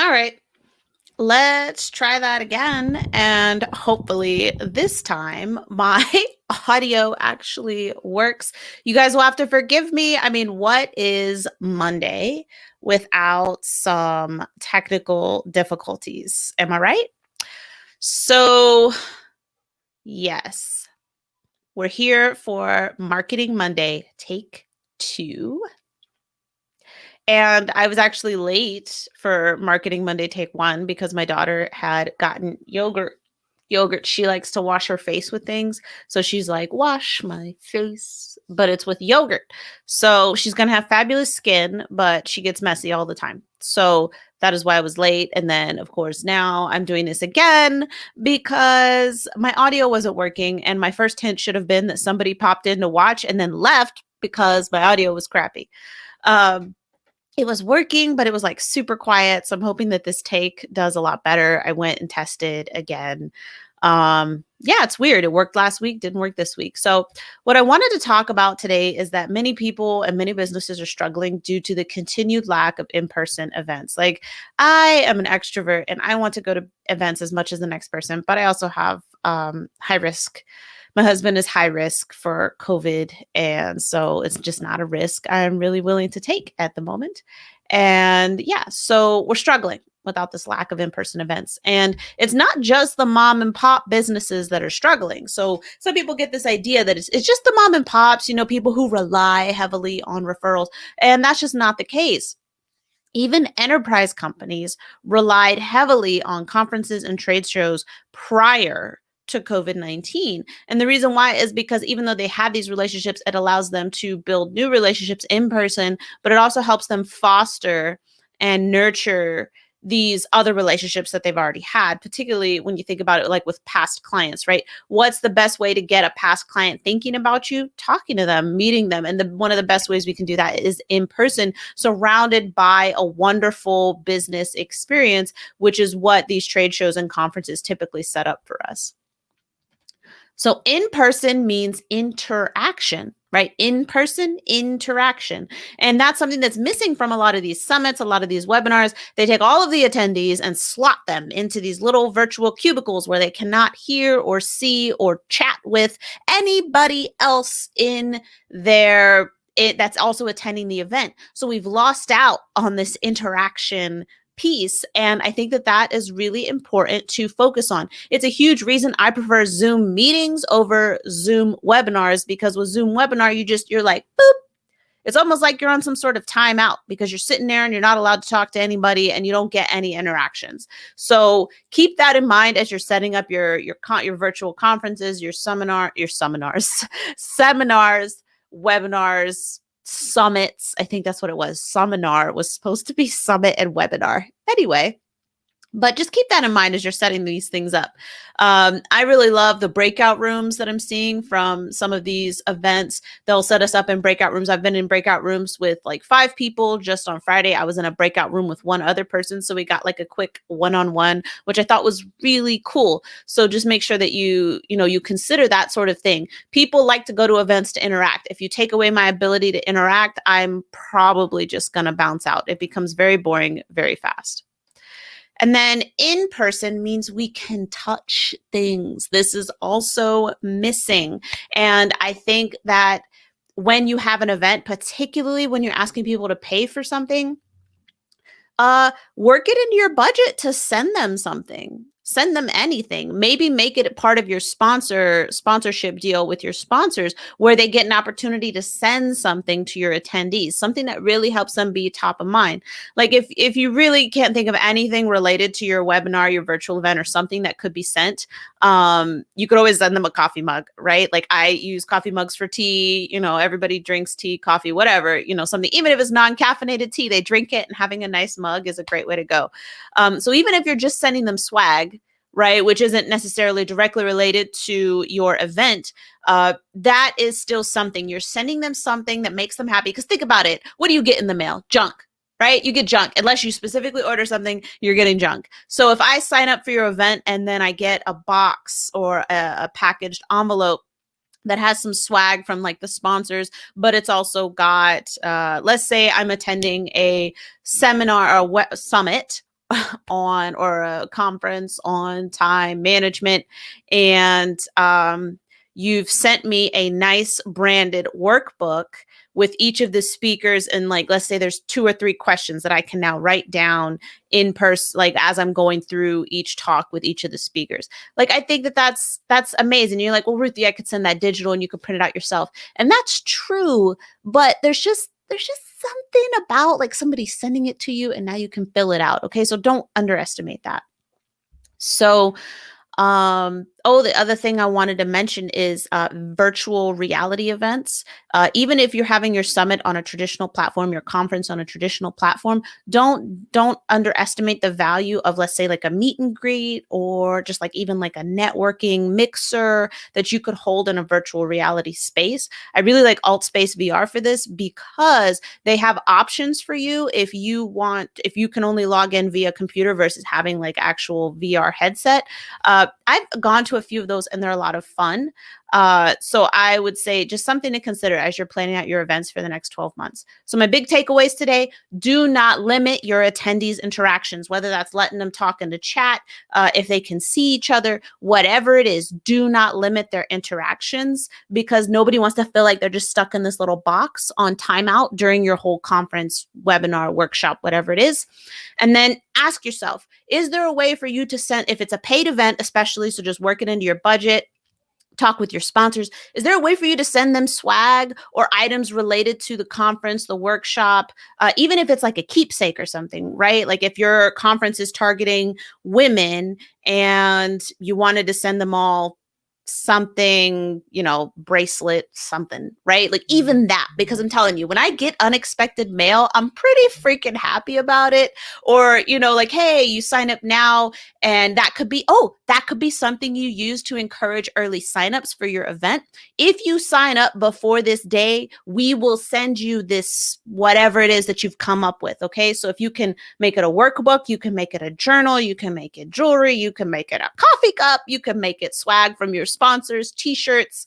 All right, let's try that again. And hopefully, this time my audio actually works. You guys will have to forgive me. I mean, what is Monday without some technical difficulties? Am I right? So, yes, we're here for Marketing Monday, take two. And I was actually late for Marketing Monday Take One because my daughter had gotten yogurt. Yogurt, she likes to wash her face with things. So she's like, wash my face, but it's with yogurt. So she's going to have fabulous skin, but she gets messy all the time. So that is why I was late. And then, of course, now I'm doing this again because my audio wasn't working. And my first hint should have been that somebody popped in to watch and then left because my audio was crappy. Um, it was working, but it was like super quiet. So I'm hoping that this take does a lot better. I went and tested again. Yeah, it's weird. It worked last week, didn't work this week. So what I wanted to talk about today is that many people and many businesses are struggling due to the continued lack of in-person events. Like I am an extrovert and I want to go to events as much as the next person, but I also have high risk. My husband is high risk for COVID. And so it's just not a risk I'm really willing to take at the moment. And yeah, so we're struggling without this lack of in-person events. And it's not just the mom and pop businesses that are struggling. So some people get this idea that it's just the mom and pops, people who rely heavily on referrals. And that's just not the case. Even enterprise companies relied heavily on conferences and trade shows prior to COVID-19. And the reason why is because even though they had these relationships, it allows them to build new relationships in person, but it also helps them foster and nurture these other relationships that they've already had, particularly when you think about it like with past clients, right? What's the best way to get a past client thinking about you? Talking to them, meeting them. And one of the best ways we can do that is in person, surrounded by a wonderful business experience, which is what these trade shows and conferences typically set up for us. So in person means interaction, right? In person interaction. And that's something that's missing from a lot of these summits, a lot of these webinars. They take all of the attendees and slot them into these little virtual cubicles where they cannot hear or see or chat with anybody else in that's also attending the event. So we've lost out on this interaction piece. And I think that that is really important to focus on. It's a huge reason I prefer Zoom meetings over Zoom webinars, because with Zoom webinar, you're like, boop. It's almost like you're on some sort of timeout because you're sitting there and you're not allowed to talk to anybody and you don't get any interactions. So keep that in mind as you're setting up your virtual conferences, your seminars, webinars, summits. I think that's what it was. Seminar was supposed to be summit and webinar. Anyway, but just keep that in mind as you're setting these things up. I really love the breakout rooms that I'm seeing from some of these events. They'll set us up in breakout rooms. I've been in breakout rooms with like 5 people. Just on Friday, I was in a breakout room with one other person. So we got like a quick one-on-one, which I thought was really cool. So just make sure that you consider that sort of thing. People like to go to events to interact. If you take away my ability to interact, I'm probably just going to bounce out. It becomes very boring very fast. And then in person means we can touch things. This is also missing. And I think that when you have an event, particularly when you're asking people to pay for something, work it into your budget to send them something. Send them anything. Maybe make it a part of your sponsorship deal with your sponsors, where they get an opportunity to send something to your attendees, something that really helps them be top of mind. Like if you really can't think of anything related to your webinar, your virtual event, or something that could be sent, you could always send them a coffee mug, right? Like I use coffee mugs for tea. Everybody drinks tea, coffee, whatever, something, even if it's non-caffeinated tea, they drink it, and having a nice mug is a great way to go. So even if you're just sending them swag, right, which isn't necessarily directly related to your event, that is still something. You're sending them something that makes them happy. Because think about it. What do you get in the mail? Junk, right? You get junk. Unless you specifically order something, you're getting junk. So if I sign up for your event and then I get a box or a packaged envelope that has some swag from like the sponsors, but it's also got, let's say I'm attending a seminar or summit, on, or a conference on time management, and you've sent me a nice branded workbook with each of the speakers, and like, let's say there's 2 or 3 questions that I can now write down in person, like as I'm going through each talk with each of the speakers. Like, I think that that's amazing. You're like, well, Ruthie, I could send that digital and you could print it out yourself, and that's true. But there's just something about like somebody sending it to you and now you can fill it out. Okay, so don't underestimate that. So the other thing I wanted to mention is virtual reality events. Even if you're having your summit on a traditional platform, your conference on a traditional platform, don't underestimate the value of, let's say, like a meet and greet, or just like even like a networking mixer that you could hold in a virtual reality space. I really like Altspace VR for this because they have options for you if you can only log in via computer versus having like actual VR headset. I've gone to a few of those and they're a lot of fun. So I would say just something to consider as you're planning out your events for the next 12 months. So my big takeaways today: do not limit your attendees' interactions, whether that's letting them talk in the chat, if they can see each other, whatever it is, do not limit their interactions, because nobody wants to feel like they're just stuck in this little box on timeout during your whole conference, webinar, workshop, whatever it is. And then ask yourself, is there a way for you to send, if it's a paid event, especially, so just work it into your budget, talk with your sponsors, is there a way for you to send them swag or items related to the conference, the workshop, even if it's like a keepsake or something, right? Like if your conference is targeting women and you wanted to send them all something, bracelet, something, right? Like even that, because I'm telling you, when I get unexpected mail, I'm pretty freaking happy about it. Or, like, hey, you sign up now, and that could be something you use to encourage early signups for your event. If you sign up before this day, we will send you this, whatever it is that you've come up with. Okay. So if you can make it a workbook, you can make it a journal, you can make it jewelry, you can make it a coffee cup, you can make it swag from your sponsors, t-shirts,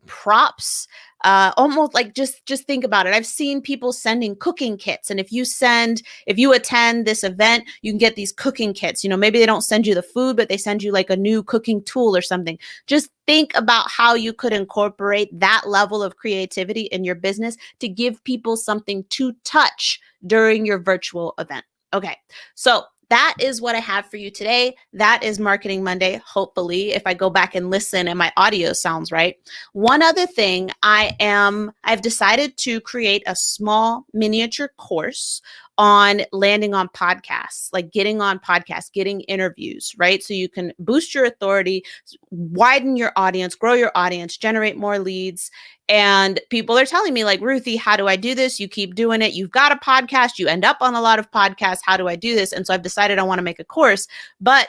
props, almost like, just think about it. I've seen people sending cooking kits, and if you attend this event, you can get these cooking kits. Maybe they don't send you the food, but they send you like a new cooking tool or something. Just think about how you could incorporate that level of creativity in your business to give people something to touch during your virtual event. Okay, so that is what I have for you today. That is Marketing Monday. Hopefully, if I go back and listen and my audio sounds right. One other thing, I've decided to create a small miniature course on landing on podcasts, like getting on podcasts, getting interviews, right? So you can boost your authority, widen your audience, grow your audience, generate more leads. And people are telling me like, Ruthie, how do I do this? You keep doing it. You've got a podcast. You end up on a lot of podcasts. How do I do this? And so I've decided I want to make a course, but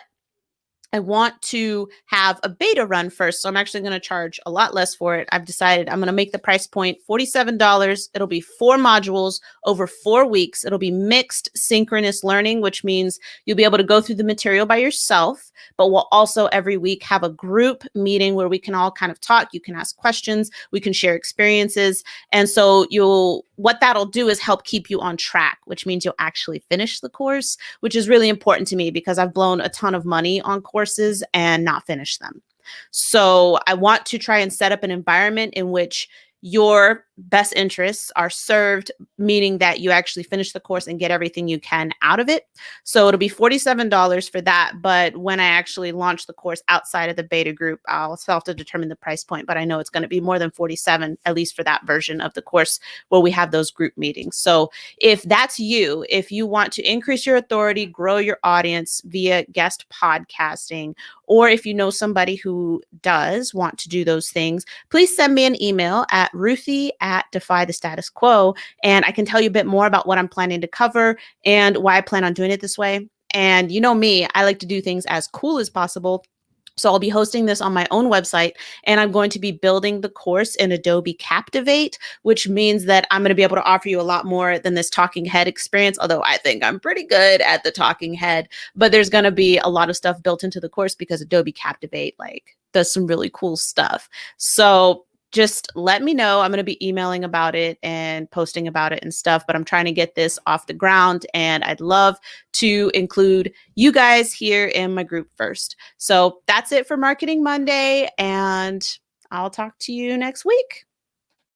I want to have a beta run first. So I'm actually going to charge a lot less for it. I've decided I'm going to make the price point $47. It'll be 4 modules over 4 weeks. It'll be mixed synchronous learning, which means you'll be able to go through the material by yourself, but we'll also every week have a group meeting where we can all kind of talk. You can ask questions. We can share experiences. And so what that'll do is help keep you on track, which means you'll actually finish the course, which is really important to me because I've blown a ton of money on courses and not finished them. So I want to try and set up an environment in which your best interests are served, meaning that you actually finish the course and get everything you can out of it. So it'll be $47 for that. But when I actually launch the course outside of the beta group, I'll still have to determine the price point, but I know it's going to be more than 47, at least for that version of the course where we have those group meetings. So if that's you, if you want to increase your authority, grow your audience via guest podcasting, or if you know somebody who does want to do those things, please send me an email at Ruthie@Defy the Status Quo, and I can tell you a bit more about what I'm planning to cover and why I plan on doing it this way. And you know me, I like to do things as cool as possible. So I'll be hosting this on my own website, and I'm going to be building the course in Adobe Captivate, which means that I'm going to be able to offer you a lot more than this talking head experience, although I think I'm pretty good at the talking head. But there's going to be a lot of stuff built into the course because Adobe Captivate does some really cool stuff. So just let me know. I'm going to be emailing about it and posting about it and stuff, but I'm trying to get this off the ground, and I'd love to include you guys here in my group first. So that's it for Marketing Monday, and I'll talk to you next week.